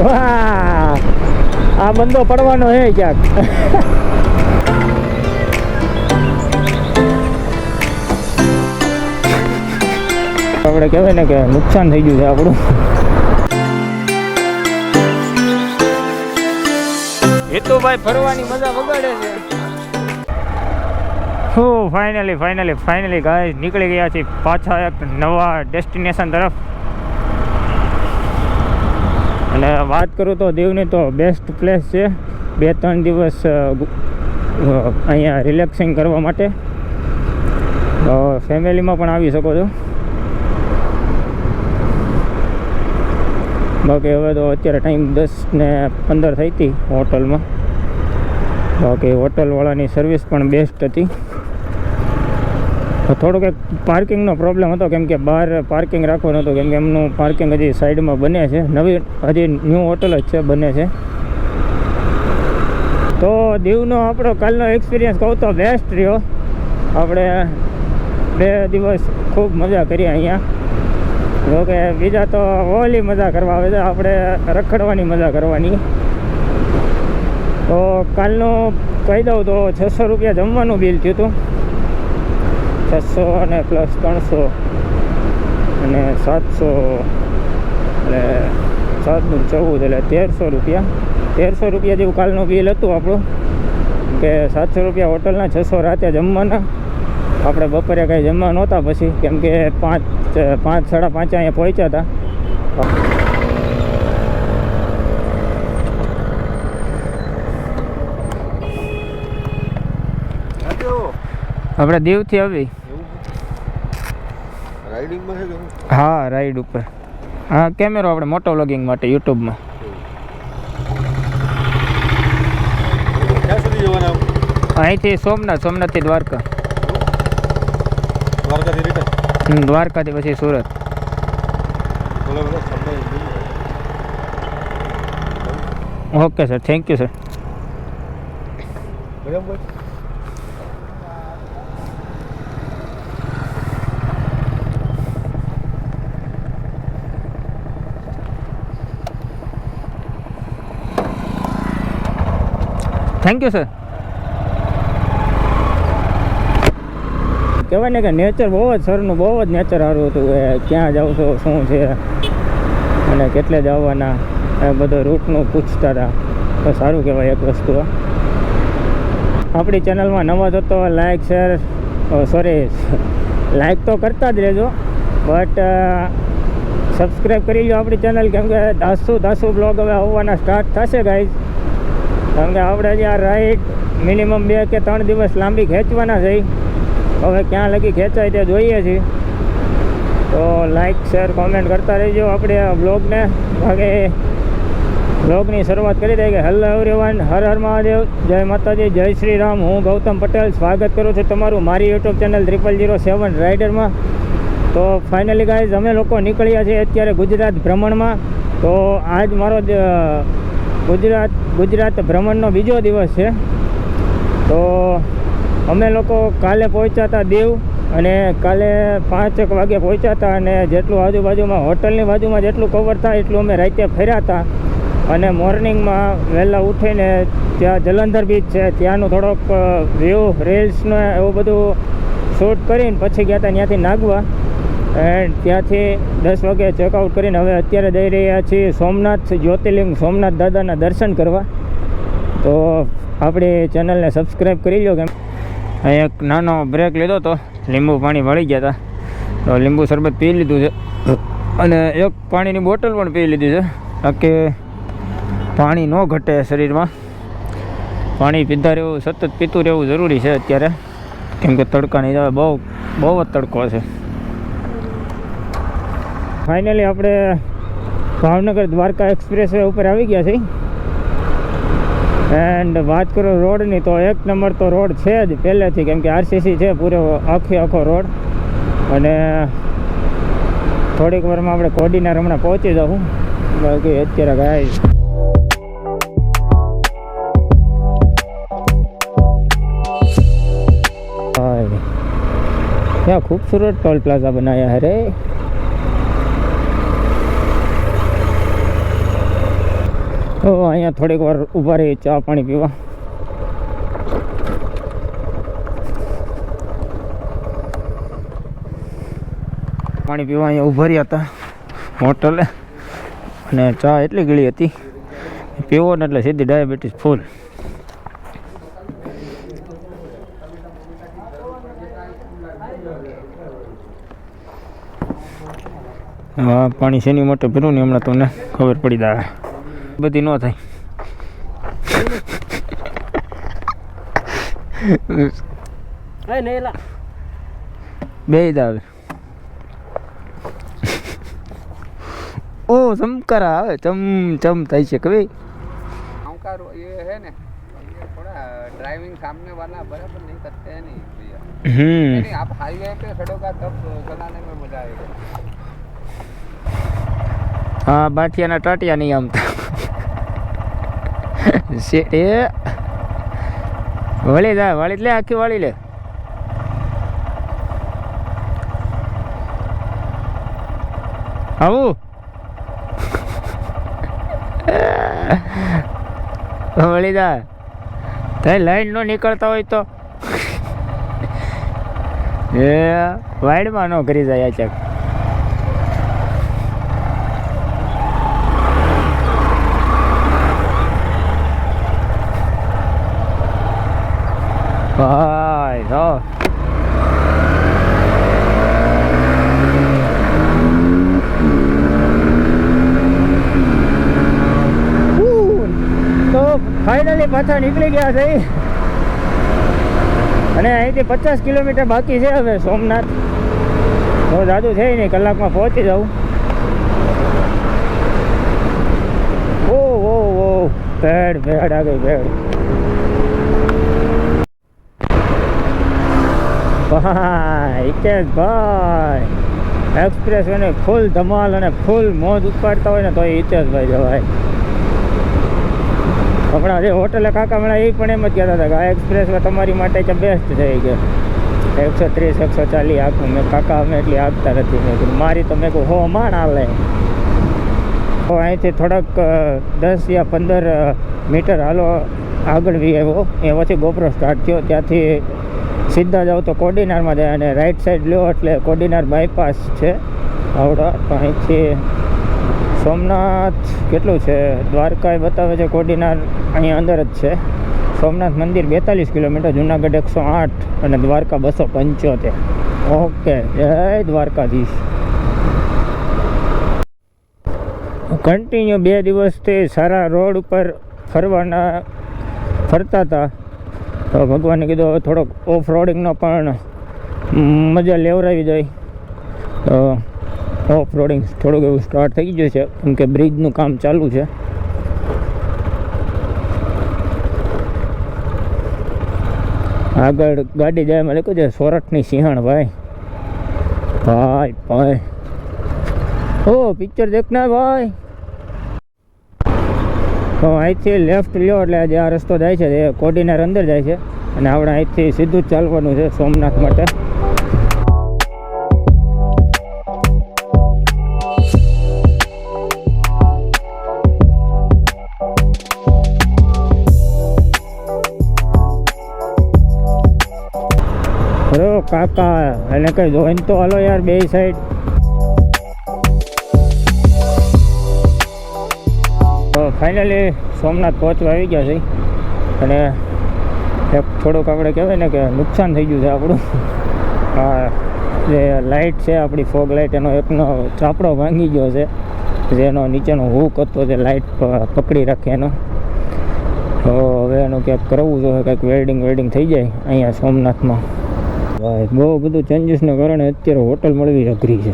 વાહ, આ બંદો પડવાનો હે ક્યાંક. આપણે કહેવાય ને કે નુકસાન થઈ ગયું છે આપણું. એ તો ભાઈ ફરવાની મજા વગાડે છે. હો ફાઇનલી ગાઈસ નીકળી ગયા છે પાછા એક નવા ડેસ્ટિનેશન તરફ. અને વાત કરું તો દીવની તો બેસ્ટ પ્લેસ છે 2-3 દિવસ અહીંયા રિલેક્સિંગ કરવા માટે. ફેમિલીમાં પણ આવી શકો છો. બાકી હવે તો અત્યારે ટાઈમ 10:15 થઈ હતી હોટલમાં. બાકી હોટલવાળાની સર્વિસ પણ બેસ્ટ હતી. થોડોક એક પાર્કિંગનો પ્રોબ્લેમ હતો, કેમ કે બહાર પાર્કિંગ રાખવાનું હતું, કેમ કે એમનું પાર્કિંગ હજી સાઈડમાં બને છે. હજી ન્યૂ હોટલ જ છે, બને છે. તો દીવનો આપણો કાલનો એક્સપિરિયન્સ કહું તો બેસ્ટ રહ્યો. આપણે 2 દિવસ ખૂબ મજા કરી અહીંયા. જોકે બીજા તો ઓલી મજા કરવા આવે છે, આપણે રખડવાની મજા કરવાની. તો કાલનું કહી દઉં તો 600 રૂપિયા જમવાનું બિલ થયું હતું. 600 અને પ્લસ 300 અને 700 એટલે 7 × 14 એટલે 1300 રૂપિયા. 1300 રૂપિયા જેવું કાલનું બિલ હતું આપણું. કે 700 રૂપિયા હોટલના, 600 રાતે જમવાના. આપણે બપોરે કાંઈ જમવા નહોતા પછી, કેમ કે 5-5:30 અહીંયા પહોંચ્યા હતા. આપણે દીવથી આવી. હા, રાઈડ ઉપર. હા, કેમેરો આપણે મોટો વ્લોગિંગ માટે યુટ્યુબમાં. અહીંથી સોમનાથથી દ્વારકા. દ્વારકાથી પછી Surat. Okay sir, thank you sir. Thank you sir. કહેવાય ને કે નેચર બહુ જ સરનું, બહુ જ નેચર સારું હતું. ક્યાં જાવ છો, શું છે અને કેટલે જવાના, એ બધું રૂટનું પૂછતા હતા. તો સારું કહેવાય એક વસ્તુ. આપણી ચેનલમાં નવા જો તો લાઈક તો કરતા જ રહેજો, બટ સબસ્ક્રાઈબ કરી લો આપણી ચેનલ. કેમ કે દાસુ બ્લોગ હવે આવવાના સ્ટાર્ટ થશે ગાઈઝ. કારણ કે આપણે જે આ રાઈડ મિનિમમ 2 કે 3 દિવસ લાંબી ખેંચવાના છે. હવે ક્યાં લગી ખેંચાય તે જોઈએ છીએ. તો લાઈક શેર કોમેન્ટ કરતા રહેજો આપણે આ બ્લોગને. બાકી બ્લોગની શરૂઆત કરી દઈએ કે હેલો એવરીવન, હર હર મહાદેવ, જય માતાજી, જય શ્રી રામ. હું ગૌતમ પટેલ સ્વાગત કરું છું તમારું મારી યુટ્યુબ ચેનલ 0007 રાઇડરમાં. તો ફાઇનલી ગાઈઝ અમે લોકો નીકળ્યા છીએ અત્યારે ગુજરાત ભ્રમણમાં. તો આજ મારો ગુજરાત ભ્રમણનો બીજો દિવસ છે. તો અમે લોકો કાલે પહોંચ્યા હતા દીવ, અને કાલે 5 વાગે પહોંચ્યા હતા. અને જેટલું આજુબાજુમાં હોટલની બાજુમાં જેટલું કવર થાય એટલું અમે રાતે ફર્યા હતા. અને મોર્નિંગમાં વહેલા ઉઠીને ત્યાં જલંધર બીચ છે, ત્યાંનું થોડોક વ્યૂ રીલ્સને એવું બધું શૂટ કરીને પછી ગયા હતા ત્યાંથી નાગવા. એન્ડ ત્યાંથી 10 વાગે ચેકઆઉટ કરીને હવે અત્યારે જઈ રહ્યા છીએ સોમનાથ જ્યોતિર્લિંગ, સોમનાથ દાદાના દર્શન કરવા. તો આપણી ચેનલને સબસ્ક્રાઈબ કરી લો. કેમ અહીં એક નાનો બ્રેક લીધો તો લીંબુ પાણી વળી ગયા હતા, તો લીંબુ શરબત પી લીધું છે. અને એક પાણીની બોટલ પણ પી લીધી છે. બાકી પાણી ન ઘટે શરીરમાં. પાણી પીધા રહેવું, સતત પીતું રહેવું જરૂરી છે અત્યારે, કેમ કે તડકાની બહુ જ તડકો છે. ફાઇનલી આપણે ભાવનગર દ્વારકા એક્સપ્રેસ વે ઉપર આવી ગયા છીએ. એન્ડ વાત કરો રોડની તો 1 નંબર તો રોડ છે જ પહેલેથી, કેમ કે આરસીસી છે પૂરો આખો રોડ. અને થોડીક વારમાં આપણે કોડીનાર હમણાં પહોંચી જાઉં. બાકી અત્યારે ગાઈસ क्या खूबसूरत टोल प्लाजा बनाया है रे. તો અહીંયા થોડીક વાર ઊભા રહી ચા પાણી પીવા. પાણી પીવા અહીંયા ઊભા રહ્યા હતા હોટલે, અને ચા એટલી ગળી હતી પીવો ને એટલે સીધી ડાયાબિટીસ ફૂલ. હા, પાણી શેની માટે પીરું ને હમણાં તમને ખબર પડી જાય, બધી ન થાય. બે આવે ઓ ચમકારા આવે, ચમ ચમ થાય છે કभी ये है ना, ये थोड़ा ड्राइविंग सामने वाला बराबर नहीं करते हैं नहीं भैया. नहीं, आप हाईवे पे खड़ोगा तब चलाने में मजा आएगा. हाँ, बाठिया ना टाटिया नहीं आमता એ વળી જા, વાળી લે, આખી વાળી લે. આવું વળી જા, તારી લાઈન નો નીકળતા હોય તો એ વાઈડમાં નો કરી જાય અચાક. ભાઈ તો ફાઇનલી પાછા નીકળી ગયા છે, અને અહીંથી 50 કિલોમીટર બાકી છે હવે સોમનાથ. તો જાજુ છે નહીં, કલાકમાં પહોંચી જાઉં. ઓ ઓ ઓ ભેડ ભેડ આ ગઈ ભેડ. ભાઈ હિતેશભાઈ એક્સપ્રેસ અને ફૂલ ધમાલ અને ફૂલ મોજ ઉપાડતા હોય ને તો હિતેશભાઈ જવાય. હમણાં જે હોટલે કાકા મળ્યા એ પણ એમ જ કહેતા હતા કે આ એક્સપ્રેસમાં તમારી માટે કે બેસ્ટ થઈ ગયો. 130 140 આખું. મેં કાકા અમે એટલી આગતા નથી. મેં કીધું મારી તો મેં કહું હો માણ હાલે. તો અહીંથી થોડાક 10 યા 15 મીટર હાલો આગળ બી આવ્યો, એ પછી ગોપરો સ્ટાર્ટ થયો. ત્યાંથી સીધા જાઓ તો કોડીનારમાં જાય, અને રાઈટ સાઈડ લ્યો એટલે કોડીનાર બાયપાસ છે આવડા. તો અહીંથી સોમનાથ કેટલું છે, દ્વારકા બતાવે છે, કોડીનાર અહીંયા અંદર જ છે. સોમનાથ મંદિર 42 કિલોમીટર, જુનાગઢ 108 અને દ્વારકા 275. ઓકે, જય દ્વારકાધીશ. કન્ટિન્યુ 2 દિવસથી સારા રોડ ઉપર ફરતા હતા. તો ભગવાને કીધું હવે થોડોક ઓફ રોડિંગનો પણ મજા લેવરાવી જાય. તો ઓફ રોડિંગ થોડુંક એવું સ્ટાર્ટ થઈ ગયું છે, કેમ કે બ્રિજનું કામ ચાલુ છે. આગળ ગાડી જાય મને કહું છે સોરઠની સિંહણ. ભાઈ ભાઈ ભાઈ ઓ પિક્ચર દેખના ભાઈ. તો અહીંથી લેફ્ટ લ્યો એટલે જે આ રસ્તો જાય છે એ કોડીનાર અંદર જાય છે, અને આપણે અહીંથી સીધું જ ચાલવાનું છે સોમનાથ માટે. અરે કાકા એને કઈ જોઈને તો હાલો યાર બે સાઈડ. તો ફાઇનલી સોમનાથ પહોંચવા આવી ગયા છે, અને એક થોડુંક આપણે કહેવાય ને કે નુકસાન થઈ ગયું છે આપણું. હા, જે લાઇટ છે આપણી ફોગ લાઇટ, એનો એકનો ચાપડો ભાંગી ગયો છે, જેનો નીચેનો હૂક હતો જે લાઇટ પકડી રાખે એનો. તો હવે એનું ક્યાંક કરવું જોઈએ, કંઈક વેલ્ડિંગ થઈ જાય અહીંયા સોમનાથમાં. ભાઈ બહુ બધું ચેન્જીસને કારણે અત્યારે હોટલ મળવી અઘરી છે.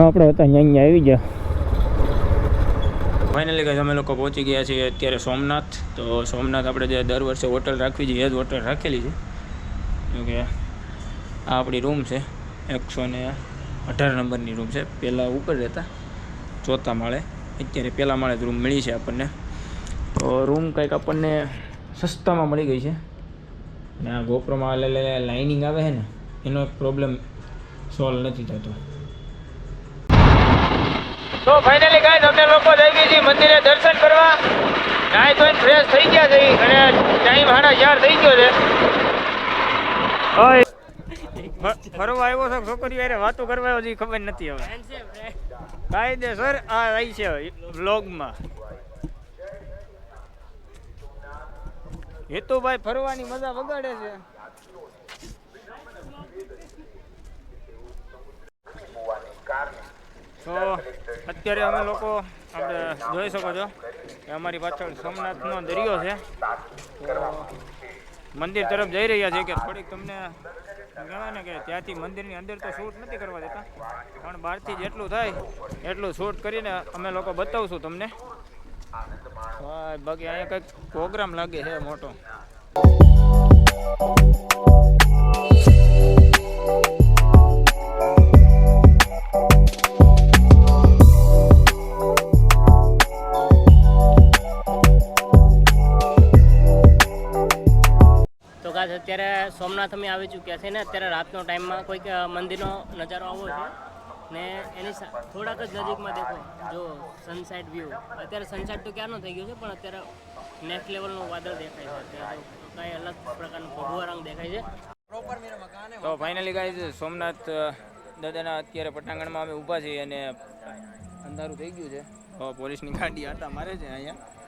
આપણે હતા અહીંયા આવી ગયા. ફાઇનલી ગાઈસ અમે લોકો પહોંચી ગયા છીએ અત્યારે સોમનાથ. તો સોમનાથ આપણે જે દર વર્ષે હોટલ રાખવી છે એ જ હોટલ રાખેલી છે. જોકે આ આપણી રૂમ છે, 118 નંબરની રૂમ છે. પહેલાં ઉપર રહેતા 4થા માળે, અત્યારે પહેલા માળે જ રૂમ મળી છે આપણને. તો રૂમ કંઈક આપણને સસ્તામાં મળી ગઈ છે. અને આ ગોપ્રોમાં લાઇનિંગ આવે છે ને, એનો એક પ્રોબ્લેમ સોલ્વ નથી થતો. તો ફાઇનલી ગાઈસ અમે લોકો જઈ ગઈ છીએ મંદિરે દર્શન કરવા. નાઈ ધોઈને ફ્રેશ થઈ ગયા છે અને ટાઈમ 4:30 થઈ ગયો છે. ઓય ફરવા આવ્યો છો છોકરીઓ યારે વાતો કરવા આવ્યો છે ખબર નથી હવે. કાયદેસર આ રહી છે વ્લોગમાં. હેતુભાઈ ફરવાની મજા વગાડે છે. તો અત્યારે અમે લોકો આપણે જોઈ શકો છો કે અમારી પાછળ સોમનાથનો દરિયો છે. તો મંદિર તરફ જઈ રહ્યા છે કે થોડીક તમને કહેવાય ને કે ત્યાંથી મંદિરની અંદર તો શૂટ નથી કરવા દેતા, પણ બહારથી જેટલું થાય એટલું શૂટ કરીને અમે લોકો બતાવશું તમને. બાકી અહીંયા કંઈક પ્રોગ્રામ લાગે છે મોટો. અત્યારે સોમનાથ અમે આવી ચૂક્યા છે ને અત્યારે રાતનો ટાઈમમાં કોઈક મંદિરનો નજારો આવો છે ને એની થોડાક જ નજીકમાં દેખો જો સનસાઇટ વ્યૂ. અત્યારે સનસાઇટ તો ક્યારનો થઈ ગયો છે પણ અત્યારે નેક્સ્ટ લેવલનું વાદળ દેખાય છે. અત્યારે કાંઈ અલગ પ્રકારનો ભગવા રંગ દેખાય છે. તો ફાઇનલી ગાઈઝ સોમનાથ દાદાના અત્યારે પટાંગણમાં અમે ઊભા છીએ અને અંધારું થઈ ગયું છે. તો પોલીસની ગાડી આટા મારે છે અહીંયા.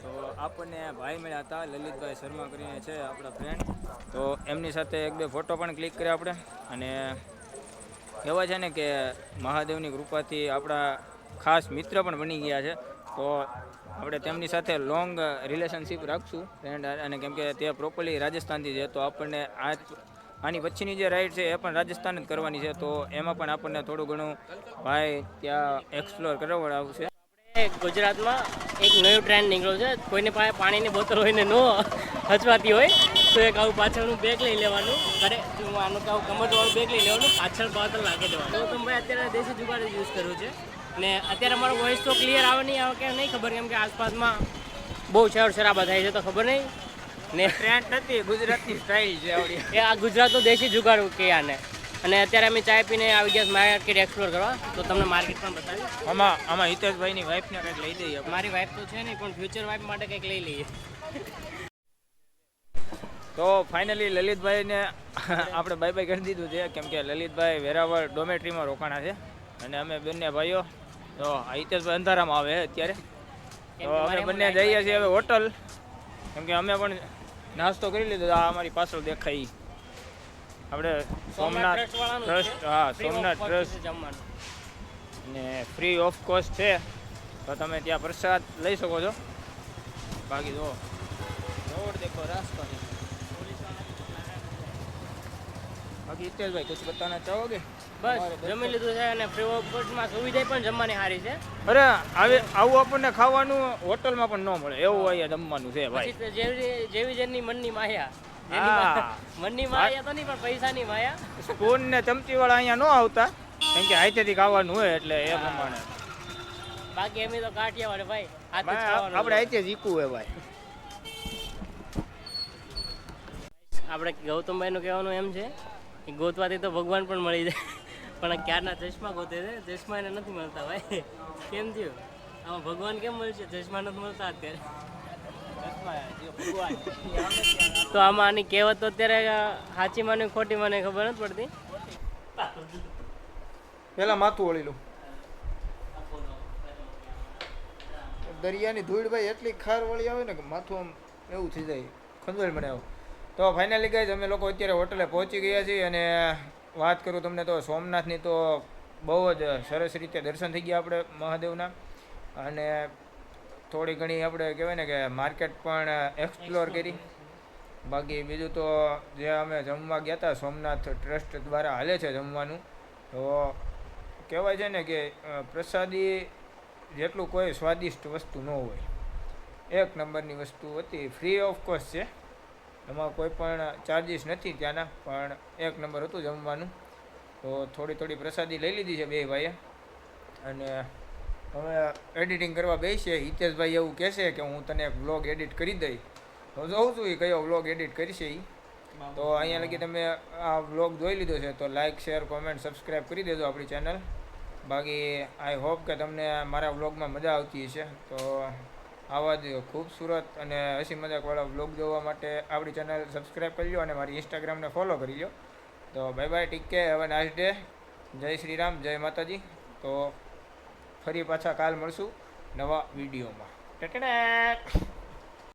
તો આપણને ભાઈ મળ્યા હતા લલિતભાઈ શર્મા કરીને છે આપણા ફ્રેન્ડ. તો એમની સાથે 1-2 ફોટો પણ ક્લિક કર્યા આપણે. અને કહેવાય છે ને કે મહાદેવની કૃપાથી આપણા ખાસ મિત્ર પણ બની ગયા છે. તો આપણે તેમની સાથે લોંગ રિલેશનશીપ રાખશું ફ્રેન્ડ. અને કેમ કે તે પ્રોપરલી રાજસ્થાનથી છે તો આપણને આની પછીની જે રાઈડ છે એ પણ રાજસ્થાન જ કરવાની છે. તો એમાં પણ આપણને થોડું ઘણું ભાઈ ત્યાં એક્સપ્લોર કરવા આવશે. ગુજરાતમાં એક નવું ટ્રેન્ડ નીકળ્યો છે. કોઈને પાસે પાણીની બોટલ હોય ને ન હચવાતી હોય તો એક આવું પાછળનું બેગ લઈ લેવાનું. ઘરે આનું આવું કમરવાળું બેગ લઈ લેવાનું, પાછળ બોટલ નાખી દેવાનું. તો તમે ભાઈ અત્યારે દેશી જુગાડ યુઝ કર્યું છે ને અત્યારે મારો વોઇસ તો ક્લિયર આવે નહીં આવે કે નહીં ખબર, કેમ કે આસપાસમાં બહુ શેર શરાબા થાય છે તો ખબર નહીં ને. ટ્રેન્ડ નથી, ગુજરાતની સ્ટાઇલ છે આવડી. એ આ ગુજરાતનું દેશી જુગાડ કે આને. અને અત્યારે અમે ચાય પીને આવી ગયા માર્કેટ એક્સપ્લોર કરવા, તો તમને માર્કેટ પણ બતાવી. આમાં હિતેશભાઈની વાઈફને કંઈક લઈ દઈએ. મારી વાઈફ તો છે નહીં પણ ફ્યુચર વાઈફ માટે કંઈક લઈ લઈએ. તો ફાઇનલી લલિતભાઈને આપણે બાય બાય કરી દીધું છે, કેમ કે લલિતભાઈ વેરાવળ ડોમેટ્રીમાં રોકાણા છે અને અમે બંને ભાઈઓ તો હિતેશભાઈ અંધારામાં આવે અત્યારે. તો અમે બંને જઈએ છીએ હવે હોટલ, કેમ કે અમે પણ નાસ્તો કરી લીધો. આ અમારી પાછળ દેખાય આપણે સોમનાથ ટ્રસ્ટ. હા, સોમનાથ ટ્રસ્ટ ને ફ્રી ઓફ કોસ્ટ છે, તો તમે ત્યાં પ્રસાદ લઈ શકો છો. બાકી જો રોડ દેખો, રાસ્તો નહીં. બાકી હિતેશભાઈ કુછ બતાના ચાહોગે? બસ જમી લીધું છે અને ફ્રી ઓફ કોસ્ટમાં સુવિધા પણ જમવાની સારી છે. અરે આવું આપણને ખાવાનું હોટલમાં પણ ન મળે એવું અહીંયા જમવાનું છે ભાઈ. જેવી જેની મનની માયા. મનની માયા તો નહીં પણ પૈસાની માયા. સ્પૂન ને ચમચી વાળા અહીંયા ન આવતા, કેમ કે હાથેથી ખાવાનું હોય એટલે એ પ્રમાણે. બાકી એમ તો કાઠિયાવાડ ભાઈ આપણે હાથે જીકવું હોય ભાઈ. આપણે ગૌતમભાઈનું કહેવાનું એમ છે કે ગોતવાથી તો ભગવાન પણ મળી જાય, પણ ક્યારના ચશ્મા ગોતે છે, ચશ્મા એને નથી મળતા ભાઈ. કેમ થયું આમાં ભગવાન કેમ મળશે, ચશ્મા નથી મળતા અત્યારે. તો આમાં આની કહેવત તો અત્યારે સાચી માને ખોટી માને ખબર નથી પડતી. પેલા માથું ઓળીલું. દરિયાની ધૂળ ભાઈ એટલી ખાર વળી આવે ને કે માથું આમ એવું થઈ જાય, ખંજવાળ મને આવું. તો ફાઇનલી ગાઈઝ અમે લોકો અત્યારે હોટલે પહોંચી ગયા છીએ અને વાત કરું તમને તો સોમનાથની તો બહુ જ સરસ રીતે દર્શન થઈ ગયા આપણે મહાદેવના. અને થોડી ઘણી આપણે કહેવાય ને કે માર્કેટ પણ એક્સપ્લોર કરી. બાકી બીજું તો જે અમે જમવા ગયા હતા સોમનાથ ટ્રસ્ટ દ્વારા હાલે છે જમવાનું, તો કહેવાય છે ને કે પ્રસાદી જેટલું કોઈ સ્વાદિષ્ટ વસ્તુ ન હોય. એક નંબરની વસ્તુ હતી, ફ્રી ઓફ કોસ્ટ છે, એમાં કોઈ પણ ચાર્જિસ નથી ત્યાંના, પણ એક નંબર હતું જમવાનું. તો થોડી પ્રસાદી લઈ લીધી છે બે ભાઈએ. અને હવે એડિટિંગ કરવા બેસીએ. હિતેશભાઈ એવું કહેશે કે હું તને એક વ્લોગ એડિટ કરી દઈ, તો જોઉં છું એ કયો વ્લોગ એડિટ કરશે એ. તો અહીંયા લગી તમે આ વ્લોગ જોઈ લીધો છે તો લાઇક, શેર, કોમેન્ટ, સબસ્ક્રાઈબ કરી દેજો આપણી ચેનલ. બાકી આઈ હોપ કે તમને મારા વ્લોગમાં મજા આવતી હશે. તો આવા જ ખૂબસૂરત અને હસી મજાકવાળા વ્લોગ જોવા માટે આપણી ચેનલ સબસ્ક્રાઈબ કરી લો અને મારી ઇન્સ્ટાગ્રામને ફોલો કરી લો. તો bye bye, take care, have a nice day. જય શ્રી રામ, જય માતાજી. તો ફરી પાછા કાલ મળશું નવા વિડીયોમાં. ટેટેડે.